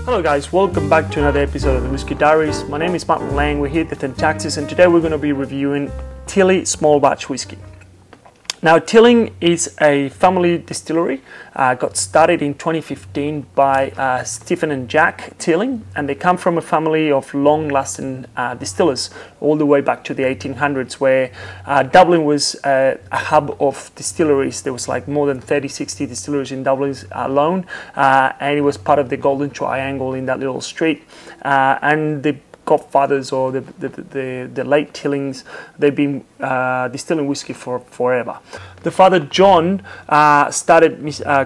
Hello guys, welcome back to another episode of the Whisky Diaries. My name is Burnett Lane, we're here at Death and Taxes, and today we're going to be reviewing Teeling Small Batch Whisky. Now, Teeling is a family distillery, got started in 2015 by Stephen and Jack Teeling, and they come from a family of long-lasting distillers all the way back to the 1800s, where Dublin was a hub of distilleries. There was like more than 30-60 distilleries in Dublin alone, and it was part of the Golden Triangle in that little street. And the godfathers, or the late Teelings, they've been distilling whiskey for forever. The father John started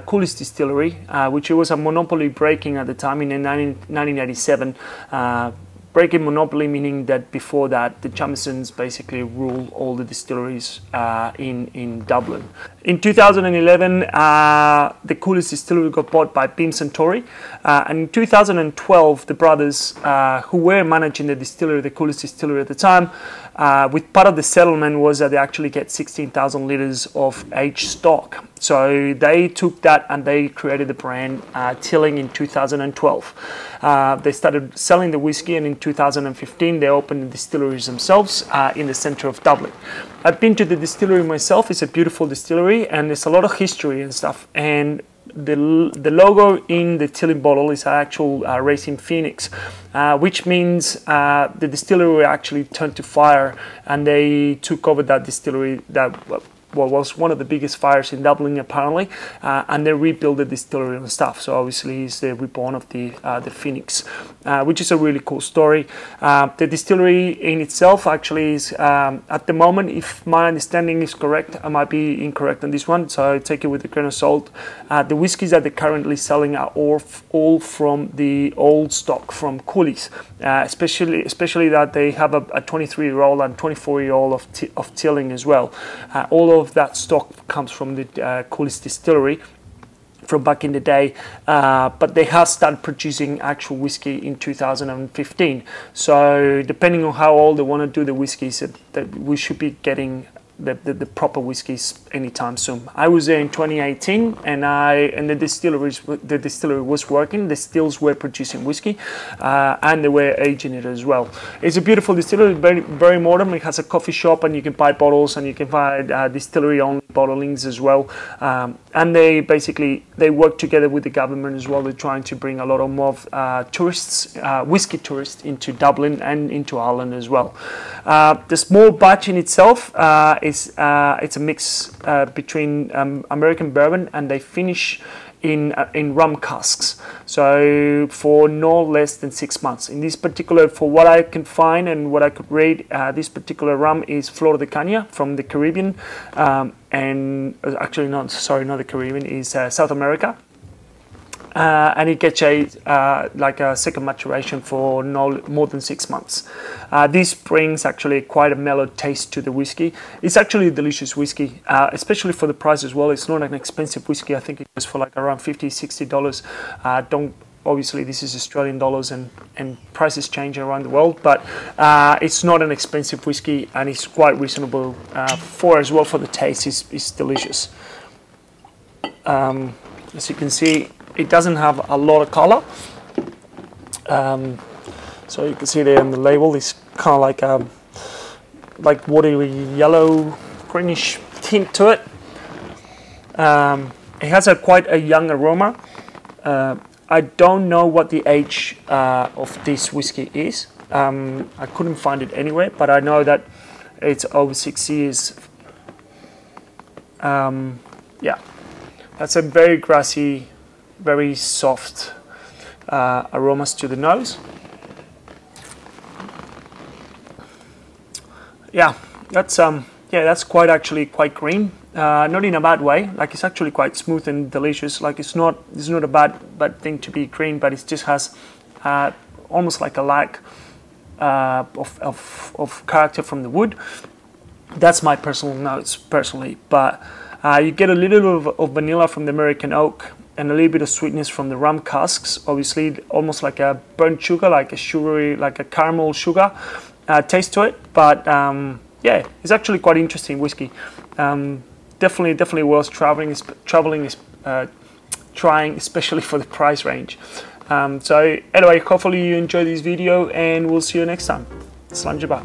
Cooley's Distillery, which was a monopoly breaking at the time in 1987. Breaking monopoly meaning that before that the Jamiesons basically ruled all the distilleries in Dublin. In 2011, the Cooley's Distillery got bought by Beam Suntory, and in 2012 the brothers who were managing the distillery, the Cooley's Distillery at the time, with part of the settlement was that they actually get 16,000 litres of aged stock. So they took that and they created the brand Teeling in 2012. They started selling the whiskey, and in 2015 they opened the distilleries themselves in the centre of Dublin. I've been to the distillery myself. It's a beautiful distillery and there's a lot of history and stuff. And the logo in the Teeling bottle is an actual racing phoenix, which means the distillery actually turned to fire, and they took over that distillery that was one of the biggest fires in Dublin apparently, and they rebuilt the distillery and stuff. So obviously it's the reborn of the phoenix, which is a really cool story. The distillery in itself actually is at the moment, if my understanding is correct, I might be incorrect on this one, so take it with a grain of salt. The whiskies that they're currently selling are all from the old stock from Cooley's, especially that they have a 23-year-old and 24-year-old of Teeling as well. All of that stock comes from the Cooley's Distillery from back in the day, but they have started producing actual whiskey in 2015. So depending on how old they want to do the whiskeys, that we should be getting the proper whiskies anytime soon. I was there in 2018, and the distillery was working. The stills were producing whiskey, and they were aging it as well. It's a beautiful distillery, very, very modern. It has a coffee shop, and you can buy bottles, and you can buy distillery-owned bottlings as well. And they work together with the government as well. They're trying to bring a lot of more tourists, whiskey tourists, into Dublin and into Ireland as well. The small batch in itself it's a mix between American bourbon, and they finish in rum casks, so for no less than 6 months. In this particular, for what I can find and what I could read, this particular rum is Flor de Cana from the Caribbean, and actually not the Caribbean, is South America. And it gets like a second maturation for no more than 6 months. This brings actually quite a mellow taste to the whiskey. It's actually a delicious whiskey, especially for the price as well. It's not an expensive whiskey. I think it was for like around $50-60. Obviously this is Australian dollars, and prices change around the world, but it's not an expensive whiskey, and it's quite reasonable for the taste. It's delicious. As you can see, it doesn't have a lot of color, so you can see there on the label, it's kind of like watery yellow, greenish tint to it. It has quite a young aroma. I don't know what the age of this whiskey is. I couldn't find it anywhere, but I know that it's over 6 years. Yeah, that's a very grassy, very soft aromas to the nose. Yeah, that's quite green. Not in a bad way. Like, it's actually quite smooth and delicious. Like, it's not a bad thing to be green, but it just has almost like a lack of character from the wood. That's my personal notes personally, but you get a little of vanilla from the American oak, and a little bit of sweetness from the rum casks. Obviously, almost like a burnt sugar, like a caramel sugar taste to it. But yeah, it's actually quite interesting whiskey. Definitely worth trying, especially for the price range. So anyway, hopefully you enjoyed this video, and we'll see you next time. Salam Jabbar.